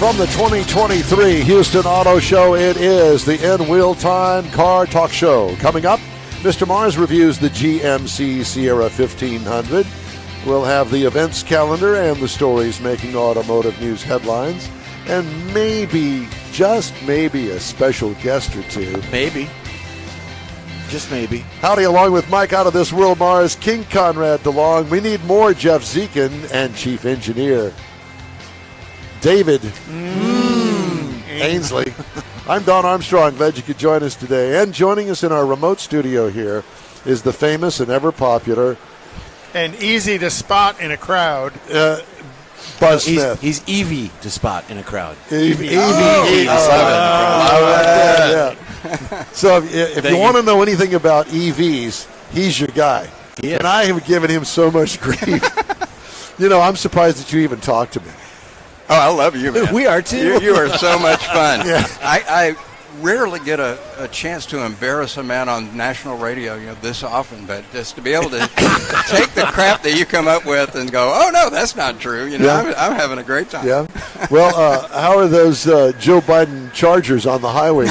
From the 2023 Houston Auto Show, it is the In Wheel Time Car Talk Show. Coming up, Mr. Mars reviews the GMC Sierra 1500. We'll have the events calendar and the stories making automotive news headlines. And maybe, just maybe, a special guest or two. Maybe. Just maybe. Howdy, along with Mike out of this world, Mars, King Conrad DeLong. We need more Jeff Zekin and Chief Engineer David Ainsley. I'm Don Armstrong. Glad you could join us today. And joining us in our remote studio here is the famous and ever popular and easy to spot in a crowd. Buzz Smith. He's EV to spot in a crowd. EV. So if you want to know anything about EVs, he's your guy. Yes. And I have given him so much grief. I'm surprised that you even talked to me. Oh, I love you, man. We are, too. You are so much fun. Yeah. I rarely get a chance to embarrass a man on national radio, this often, but just to be able to take the crap that you come up with and go, oh, no, that's not true. I'm having a great time. Yeah. Well, how are those Joe Biden Chargers on the highway?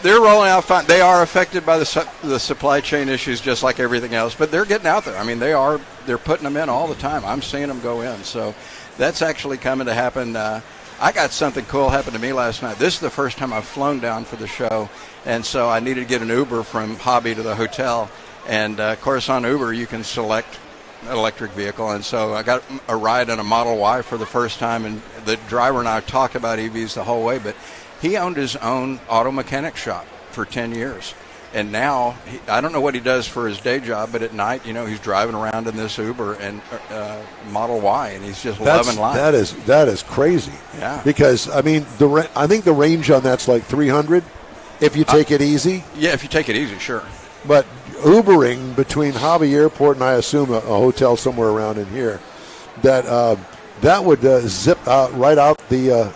They're rolling out fine. They are affected by the supply chain issues just like everything else, but they're getting out there. I mean, they're putting them in all the time. I'm seeing them go in. So that's actually coming to happen. I got something cool happen to me last night. This is the first time I've flown down for the show, and so I needed to get an Uber from Hobby to the hotel. And, of course, on Uber you can select an electric vehicle, and so I got a ride in a Model Y for the first time, and the driver and I talked about EVs the whole way, but he owned his own auto mechanic shop for 10 years. And now, I don't know what he does for his day job, but at night, he's driving around in this Uber and Model Y, and he's just loving life. That is crazy. Yeah. Because, I mean, I think the range on that's like 300 if you take it easy. Yeah, if you take it easy, sure. But Ubering between Hobby Airport and I assume a hotel somewhere around in here, that would zip right out the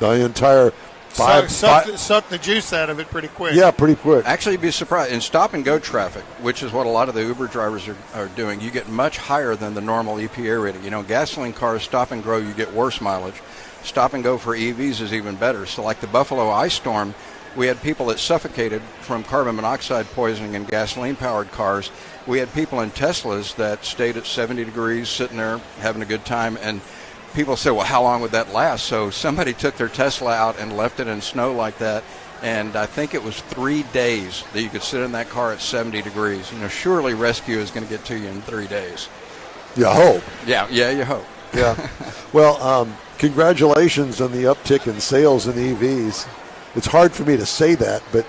entire Suck the juice out of it pretty quick. Yeah, pretty quick. Actually, you'd be surprised. In stop-and-go traffic, which is what a lot of the Uber drivers are doing, you get much higher than the normal EPA rating. Gasoline cars, stop-and-go, you get worse mileage. Stop-and-go for EVs is even better. So like the Buffalo ice storm, we had people that suffocated from carbon monoxide poisoning in gasoline-powered cars. We had people in Teslas that stayed at 70 degrees, sitting there having a good time, and people say, well, how long would that last? So somebody took their Tesla out and left it in snow like that, and I think it was 3 days that you could sit in that car at 70 degrees. Surely rescue is going to get to you in 3 days. You hope. Yeah, you hope. Yeah. Well, congratulations on the uptick in sales in EVs. It's hard for me to say that, but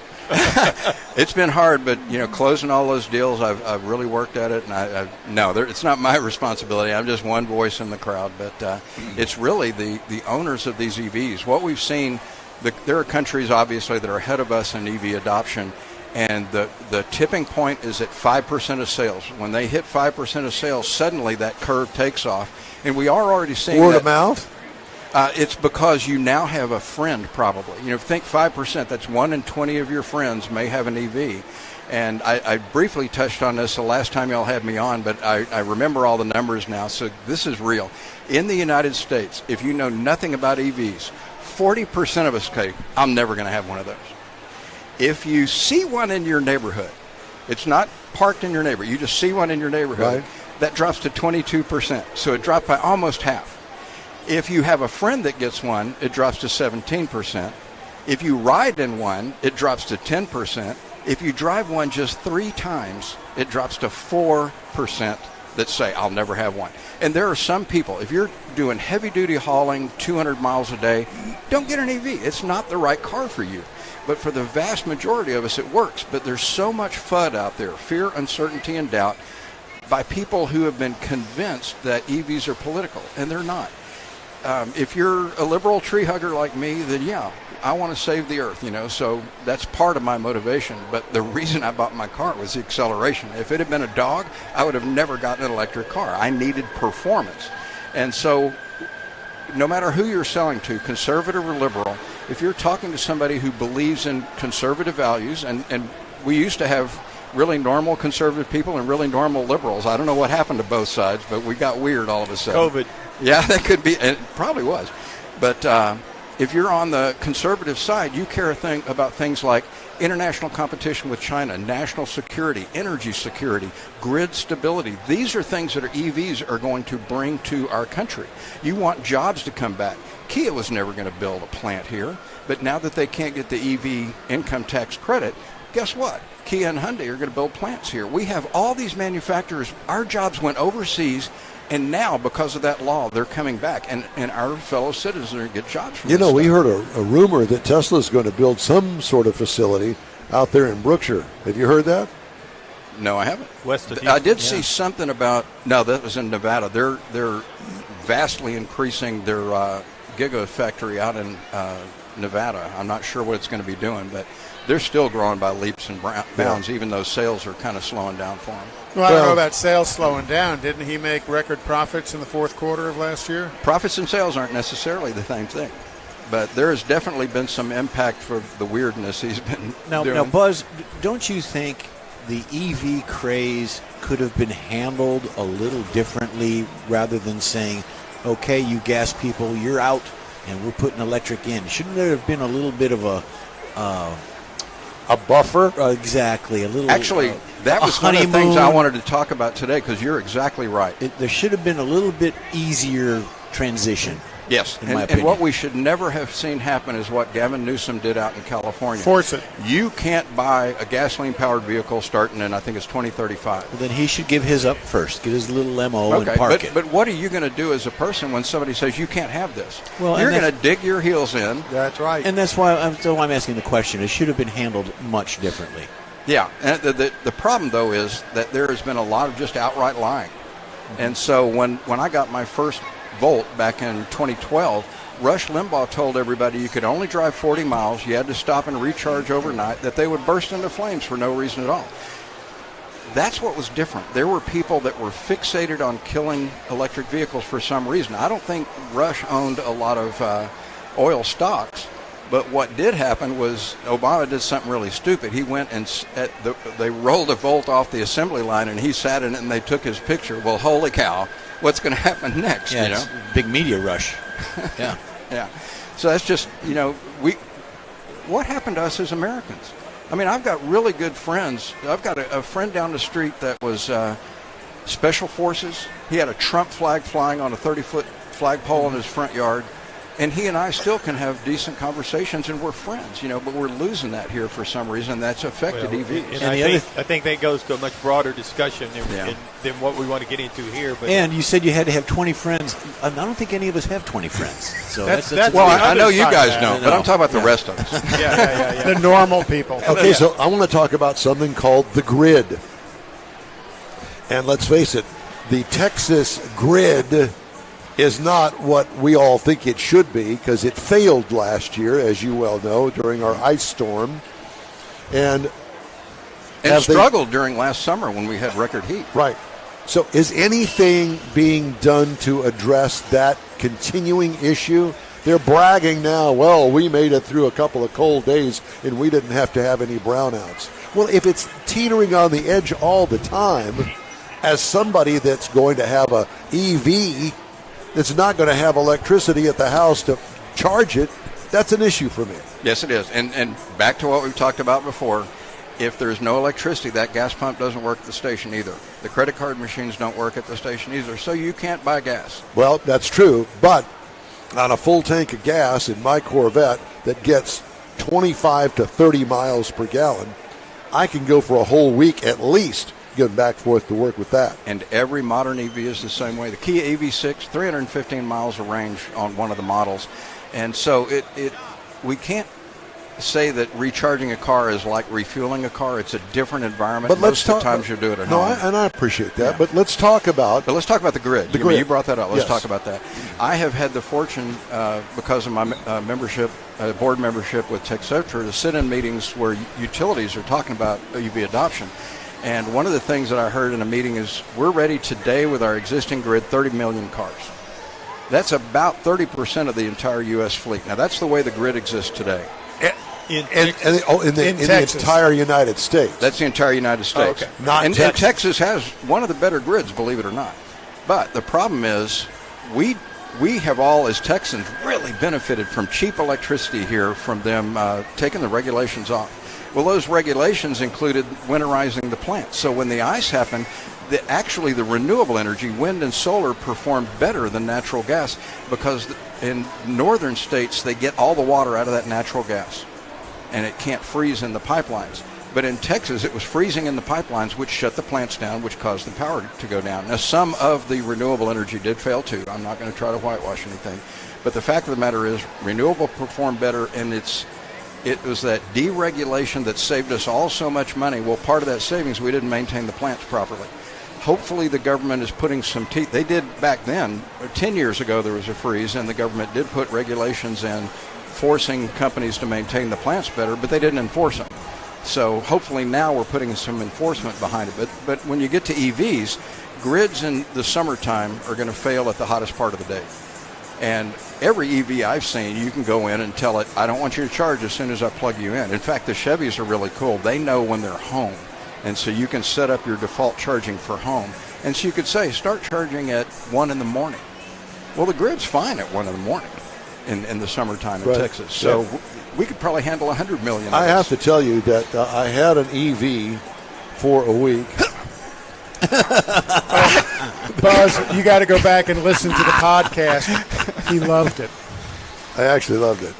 it's been hard, but closing all those deals, I've really worked at it, and it's not my responsibility. I'm just one voice in the crowd, but it's really the owners of these EVs. What we've seen, there are countries obviously that are ahead of us in EV adoption, and the tipping point is at 5% of sales. When they hit 5% of sales, suddenly that curve takes off, and we are already seeing word of mouth. It's because you now have a friend, probably. Think 5%, that's 1 in 20 of your friends may have an EV. And I briefly touched on this the last time y'all had me on, but I remember all the numbers now, so this is real. In the United States, if you know nothing about EVs, 40% of us say, I'm never going to have one of those. If you see one in your neighborhood, it's not parked in your neighborhood, you just see one in your neighborhood, right, that drops to 22%. So it dropped by almost half. If you have a friend that gets one, it drops to 17%. If you ride in one, it drops to 10%. If you drive one just 3 times, it drops to 4% that say, I'll never have one. And there are some people, if you're doing heavy-duty hauling 200 miles a day, don't get an EV. It's not the right car for you. But for the vast majority of us, it works. But there's so much FUD out there, fear, uncertainty, and doubt, by people who have been convinced that EVs are political, and they're not. If you're a liberal tree hugger like me, then yeah, I want to save the earth, so that's part of my motivation. But the reason I bought my car was the acceleration. If it had been a dog, I would have never gotten an electric car. I needed performance. And so no matter who you're selling to, conservative or liberal, if you're talking to somebody who believes in conservative values, and we used to have really normal conservative people and really normal liberals. I don't know what happened to both sides, but we got weird all of a sudden. COVID. Yeah, that could be. And it probably was. But if you're on the conservative side, you care about things like international competition with China, national security, energy security, grid stability. These are things that EVs are going to bring to our country. You want jobs to come back. Kia was never going to build a plant here, but now that they can't get the EV income tax credit, guess what? Kia and Hyundai are going to build plants here. We have all these manufacturers. Our jobs went overseas, and now, because of that law, they're coming back, and our fellow citizens are going to get jobs from this we stuff. heard a rumor that Tesla's going to build some sort of facility out there in Brookshire. Have you heard that? No, I haven't. West of I did see something about, no, that was in Nevada. They're vastly increasing their gigafactory out in Nevada. I'm not sure what it's going to be doing, but they're still growing by leaps and bounds, even though sales are kind of slowing down for them. Well, I don't know about sales slowing down. Didn't he make record profits in the fourth quarter of last year? Profits and sales aren't necessarily the same thing, but there has definitely been some impact for the weirdness he's been doing. Now, Buzz, don't you think the EV craze could have been handled a little differently rather than saying, okay, you gas people, you're out, and we're putting electric in? Shouldn't there have been a little bit of a buffer? Exactly. A little. Actually, that was one of the things I wanted to talk about today, because you're exactly right. There should have been a little bit easier transition. Yes, and what we should never have seen happen is what Gavin Newsom did out in California. Force it. You can't buy a gasoline-powered vehicle starting in, I think it's 2035. Well, then he should give his up first, get his little limo and park it. But what are you going to do as a person when somebody says you can't have this? Well, you're going to dig your heels in. That's right. And that's why I'm asking the question. It should have been handled much differently. Yeah, and the problem, though, is that there has been a lot of just outright lying. Mm-hmm. And so when I got my first Volt back in 2012, Rush Limbaugh told everybody you could only drive 40 miles, you had to stop and recharge overnight, that they would burst into flames for no reason at all. That's what was different. There were people that were fixated on killing electric vehicles for some reason. I don't think Rush owned a lot of oil stocks, but what did happen was Obama did something really stupid. He went and they rolled a Volt off the assembly line, and he sat in it, and they took his picture. Well, holy cow, what's going to happen next? Yeah, you know? It's big media rush. Yeah. Yeah. So that's just, what happened to us as Americans? I mean, I've got really good friends. I've got a friend down the street that was Special Forces. He had a Trump flag flying on a 30-foot flagpole in his front yard. And he and I still can have decent conversations, and we're friends, but we're losing that here for some reason. That's affected EVs. And I think that goes to a much broader discussion than what we want to get into here. But and you said you had to have 20 friends. I don't think any of us have 20 friends. So that's well, I know you guys don't, but I'm talking about the rest of us. The normal people. Okay, so I want to talk about something called the grid. And let's face it, the Texas grid is not what we all think it should be, because it failed last year, as you well know, during our ice storm. And struggled during last summer when we had record heat. Right. So is anything being done to address that continuing issue? They're bragging now, well, we made it through a couple of cold days and we didn't have to have any brownouts. Well, if it's teetering on the edge all the time, as somebody that's going to have a EV that's not going to have electricity at the house to charge it, that's an issue for me. Yes, it is. And back to what we've talked about before, if there's no electricity, that gas pump doesn't work at the station either. The credit card machines don't work at the station either, so you can't buy gas. Well, that's true, but on a full tank of gas in my Corvette that gets 25 to 30 miles per gallon, I can go for a whole week at least getting back and forth to work with that. And every modern EV is the same way. The Kia EV6, 315 miles of range on one of the models. And so we can't say that recharging a car is like refueling a car. It's a different environment. But most of the times you do it at home. And I appreciate that. Yeah. But let's talk about the grid. You brought that up. Let's talk about that. I have had the fortune, because of my board membership with TechCetera, to sit in meetings where utilities are talking about EV adoption. And one of the things that I heard in a meeting is we're ready today with our existing grid, 30 million cars. That's about 30% of the entire U.S. fleet. Now, that's the way the grid exists today. In the Texas. entire United States. That's the entire United States. Oh, okay. Not and Texas. Texas has one of the better grids, believe it or not. But the problem is we have all, as Texans, really benefited from cheap electricity here from them taking the regulations off. Well, those regulations included winterizing the plants. So when the ice happened, actually the renewable energy, wind and solar, performed better than natural gas because in northern states they get all the water out of that natural gas and it can't freeze in the pipelines. But in Texas it was freezing in the pipelines, which shut the plants down, which caused the power to go down. Now some of the renewable energy did fail too. I'm not going to try to whitewash anything. But the fact of the matter is renewable performed better, and it was that deregulation that saved us all so much money. Well, part of that savings, we didn't maintain the plants properly. Hopefully the government is putting some teeth. They did back then, 10 years ago there was a freeze, and the government did put regulations in forcing companies to maintain the plants better, but they didn't enforce them. So hopefully now we're putting some enforcement behind it. But when you get to EVs, grids in the summertime are going to fail at the hottest part of the day. And every EV I've seen, you can go in and tell it, I don't want you to charge as soon as I plug you in. In fact, the Chevys are really cool. They know when they're home. And so you can set up your default charging for home. And so you could say, start charging at 1 in the morning. Well, the grid's fine at 1 in the morning in the summertime in Texas. So we could probably handle 100 million. I have to tell you that I had an EV for a week. Buzz, you got to go back and listen to the podcast. He loved it. I actually loved it.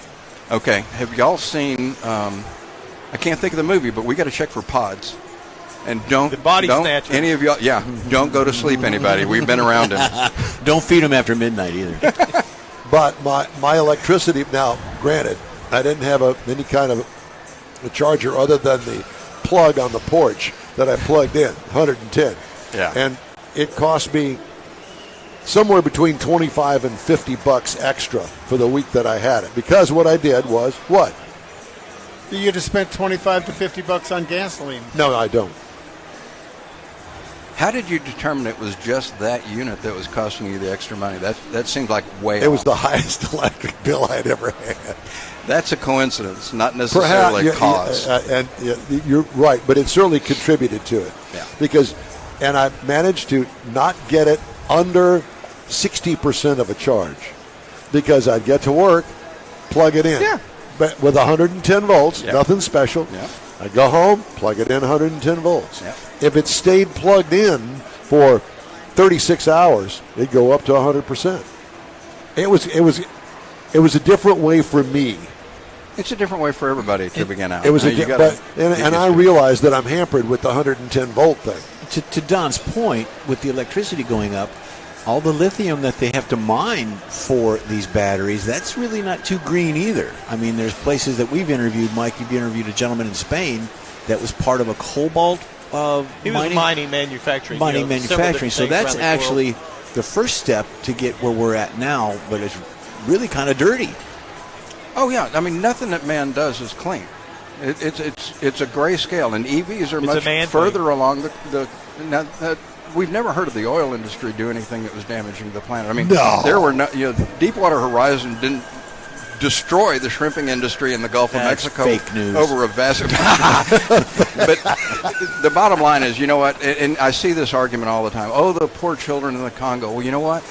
Okay. Have y'all seen, I can't think of the movie, but we got to check for pods. And don't any of y'all, don't go to sleep, anybody. We've been around him. Don't feed them after midnight either. But my electricity, now, granted, I didn't have any kind of a charger other than the plug on the porch that I plugged in, 110. Yeah. And it cost me somewhere between $25 and $50 extra for the week that I had it. Because what I did was, what? You just spent $25 to $50 on gasoline. No, I don't. How did you determine it was just that unit that was costing you the extra money? That seems like way It was off. the highest electric bill I'd ever had. That's a coincidence, not necessarily a cause. You're right, but it certainly contributed to it. Yeah. And I managed to not get it under 60% of a charge because I'd get to work, plug it in. Yeah. But with 110 volts, Yeah. nothing special. Yeah. I'd go home, plug it in 110 volts. Yeah. If it stayed plugged in for 36 hours, it'd go up to 100%. It was a different way for me. It's a different way for everybody to begin out. It was and I realized that I'm hampered with the 110 volt thing. To Don's point, with the electricity going up, all the lithium that they have to mine for these batteries, that's really not too green either. I mean, there's places that we've interviewed. Mike, you've interviewed a gentleman in Spain that was part of a cobalt he was mining manufacturing. Mining manufacturing. So that's actually the first step to get where we're at now, but it's really kind of dirty. Oh, yeah. I mean, nothing that man does is clean. It's a gray scale, and EVs are much further along now, we've never heard of the oil industry do anything that was damaging the planet. I mean, there were Deepwater Horizon didn't destroy the shrimping industry in the Gulf of Mexico fake news. Over a vast. But the bottom line is, you know what? And I see this argument all the time. Oh, the poor children in the Congo. Well, you know what?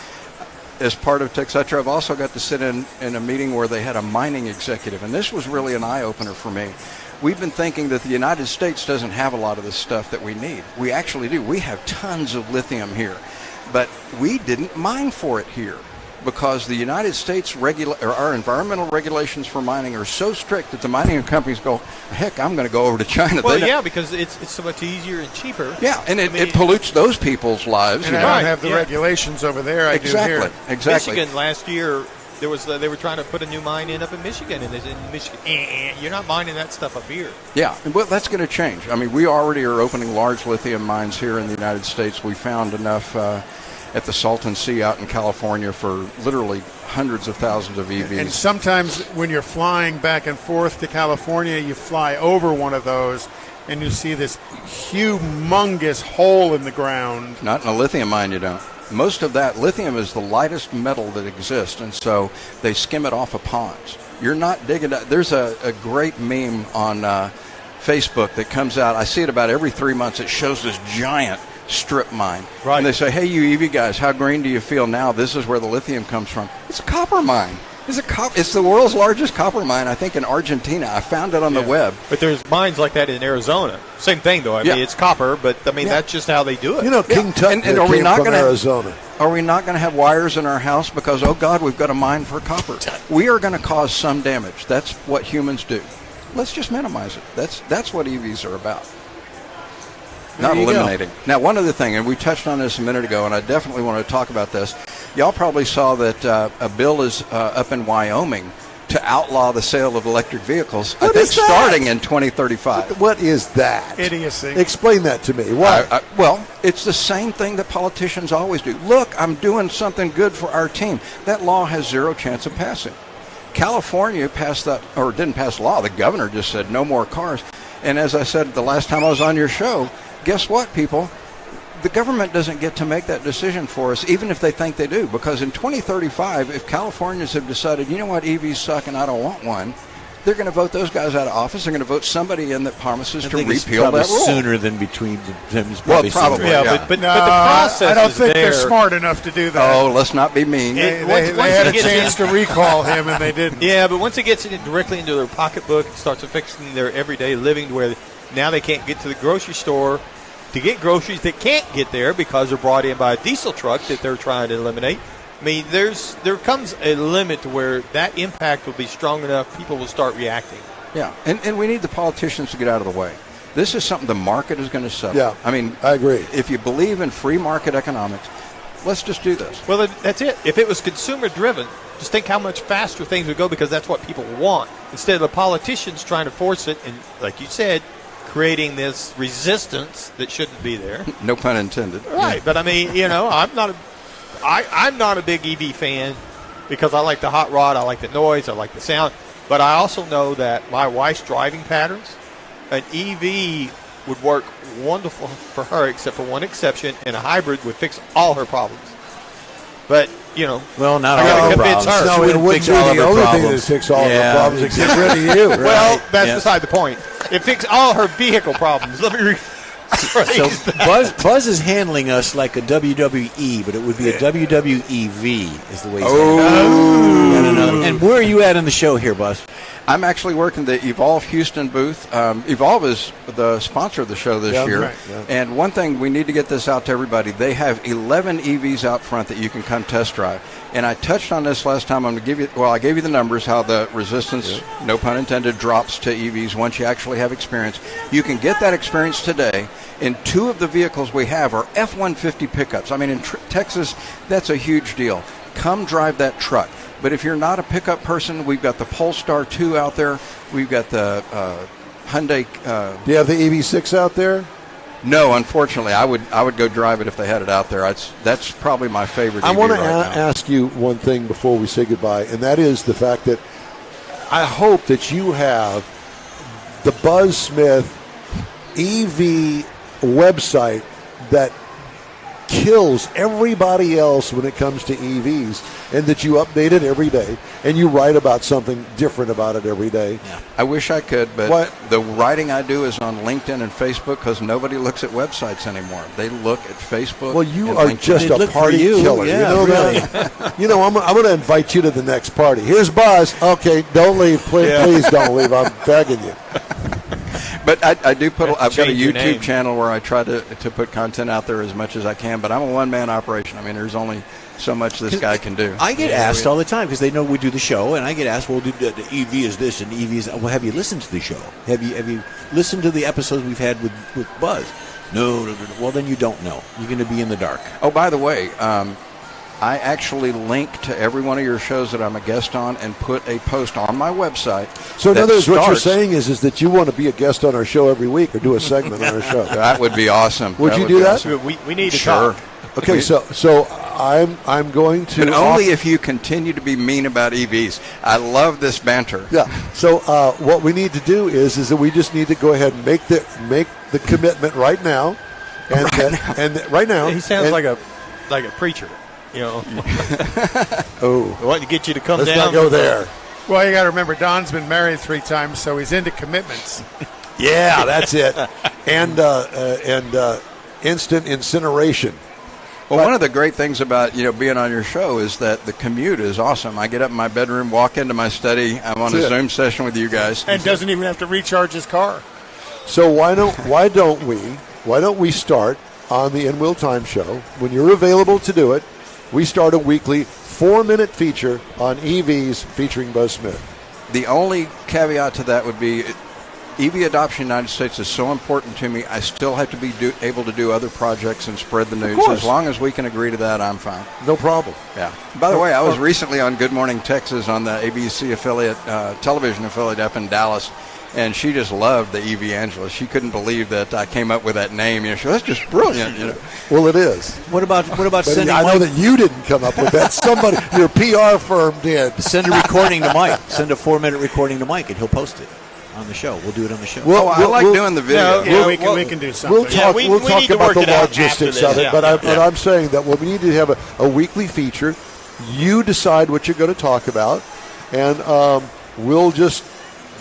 As part of Texetra, I've also got to sit in a meeting where they had a mining executive, and this was really an eye-opener for me. We've been thinking that the United States doesn't have a lot of this stuff that we need. We actually do. We have tons of lithium here, but we didn't mine for it here because the United States our environmental regulations for mining are so strict that the mining companies go, heck, I'm going to go over to China. Well, because it's so much easier and cheaper. Yeah, and it pollutes those people's lives. And I don't have the regulations over there. I do here. Exactly. Michigan last year, they were trying to put a new mine in up in Michigan, and in Michigan, you're not mining that stuff up here. Yeah, well, that's going to change. I mean, we already are opening large lithium mines here in the United States. We found enough at the Salton Sea out in California for literally hundreds of thousands of EVs. And sometimes when you're flying back and forth to California, you fly over one of those, and you see this humongous hole in the ground. Not in a lithium mine, you don't. Most of that lithium is the lightest metal that exists, and so they skim it off of ponds. You're not digging. There's a great meme on Facebook that comes out. I see it about every 3 months. It shows this giant strip mine. Right. And they say, hey, you EV guys, how green do you feel now? This is where the lithium comes from. It's a copper mine. It's the world's largest copper mine, I think, in Argentina. I found it on the web. But there's mines like that in Arizona. Same thing, though. I mean, it's copper, but, that's just how they do it. You know, King Tut and are we came not from gonna, Arizona. Are we not going to have wires in our house because, oh, God, we've got a mine for copper? We are going to cause some damage. That's what humans do. Let's just minimize it. That's what EVs are about. Not eliminating. Now, one other thing, and we touched on this a minute ago, and I definitely want to talk about this. Y'all probably saw that a bill is up in Wyoming to outlaw the sale of electric vehicles. I think starting in 2035. What is that? Idiocy. Explain that to me. Why? Well, it's the same thing that politicians always do. Look, I'm doing something good for our team. That law has zero chance of passing. California passed that, or didn't pass a law. The governor just said no more cars. And as I said the last time I was on your show, guess what, people? The government doesn't get to make that decision for us, even if they think they do. Because in 2035, if Californians have decided, you know what, EVs suck and I don't want one, they're going to vote those guys out of office. They're going to vote somebody in that promises to repeal that rule. Sooner than between them. Well, probably. Yeah, but the process I don't is think there. they're smart enough to do that. Oh, let's not be mean. They Once had a it gets chance to recall him, and they didn't. Yeah, but once it gets it directly into their pocketbook, it starts affecting their everyday living to where now they can't get to the grocery store to get groceries that can't get there because they're brought in by a diesel truck that they're trying to eliminate. I mean, there comes a limit to where that impact will be strong enough, people will start reacting. Yeah, and we need the politicians to get out of the way. This is something the market is going to settle. Yeah, I mean, I agree. If you believe in free market economics, let's just do this. Well, that's it. If it was consumer-driven, just think how much faster things would go because that's what people want. Instead of the politicians trying to force it and, like you said, creating this resistance that shouldn't be there. No pun intended. Right, but I mean, I'm not a big EV fan because I like the hot rod, I like the noise, I like the sound, but I also know that my wife's driving patterns, an EV would work wonderful for her except for one exception, and a hybrid would fix all her problems. But, well, not I all gotta her convince problems. her. No, it wouldn't do the only thing that fix all of the problems is get rid of you. Well, that's beside the point. It fixed all her vehicle problems. Let me So Buzz is handling us like a WWE, but it would be a WWEV is the way he's handling it. And where are you at in the show here, Buzz? I'm actually working the Evolve Houston booth. Evolve is the sponsor of the show this year. Right, yeah. And one thing, we need to get this out to everybody. They have 11 EVs out front that you can come test drive. And I touched on this last time. I'm going to give you, I gave you the numbers, how the resistance, no pun intended, drops to EVs once you actually have experience. You can get that experience today. And two of the vehicles we have are F-150 pickups. I mean, in Texas, that's a huge deal. Come drive that truck. But if you're not a pickup person, we've got the Polestar 2 out there. We've got the Hyundai. Do you have the EV6 out there? No, unfortunately, I would go drive it if they had it out there. That's probably my favorite. I EV want to right now. ask you one thing before we say goodbye, and that is the fact that I hope that you have the Buzz Smith EV website that kills everybody else when it comes to EVs, and that you update it every day and you write about something different about it every day. Yeah. I wish I could, but the writing I do is on LinkedIn and Facebook because nobody looks at websites anymore. They look at Facebook. Well, you and are LinkedIn. just a party killer. Yeah, you know really. that? I'm going to invite you to the next party. Here's Buzz. Okay, don't leave. Please don't leave. I'm begging you. But I do put. I've got a Change your name. YouTube channel where I try to put content out there as much as I can. But I'm a one-man operation. I mean, there's only so much this guy can do. I get asked all the time because they know we do the show, and I get asked, "Well, the EV is this and EV is." Well, have you listened to the show? Have you listened to the episodes we've had with Buzz? No. Well, then you don't know. You're going to be in the dark. Oh, by the way, I actually link to every one of your shows that I'm a guest on and put a post on my website. So in other words, what you're saying is that you want to be a guest on our show every week or do a segment on our show. That would be awesome. Would you do that? We need to Sure. talk. Okay, so I'm going to. But only if you continue to be mean about EVs. I love this banter. Yeah. So what we need to do is that we just need to go ahead and make the commitment right now, and right now. He sounds like a preacher. Oh, I want to get you to come let's down. not go there. Well, you got to remember, Don's been married 3 times, so he's into commitments. Yeah, that's it. And instant incineration. Well, one of the great things about being on your show is that the commute is awesome. I get up in my bedroom, walk into my study. I'm on a Zoom session with you guys, and doesn't even have to recharge his car. So why don't we start on the In Wheel Time show when you're available to do it? We start a weekly 4-minute feature on EVs featuring Buzz Smith. The only caveat to that would be EV adoption in the United States is so important to me, I still have to be able to do other projects and spread the news. As long as we can agree to that, I'm fine. No problem. Yeah. By the way, I was recently on Good Morning Texas on the ABC affiliate, television affiliate up in Dallas, and she just loved the EV-angelist. She couldn't believe that I came up with that name. She goes, that's just brilliant. Well, it is. What about sending I know Mike? that you didn't come up with that. Somebody, your PR firm did. Send a recording to Mike. Send a 4-minute recording to Mike, and he'll post it on the show. We'll do it on the show. I like doing the video. Yeah, we can do something. We'll talk, we we'll talk need to about work the it out logistics after of this. it, but I'm saying that we need to have a weekly feature. You decide what you're going to talk about, and we'll just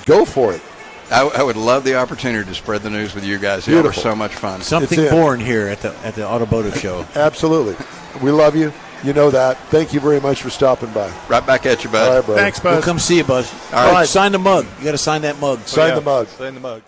go for it. I would love the opportunity to spread the news with you guys. Y'all were so much fun. Something born here at the Automotive Show. Absolutely. We love you. You know that. Thank you very much for stopping by. Right back at you, bud. All right, brother. Thanks, Buzz. We'll come see you, Buzz. All right. Sign the mug. You got to sign that mug. Sign the mug. Sign the mug.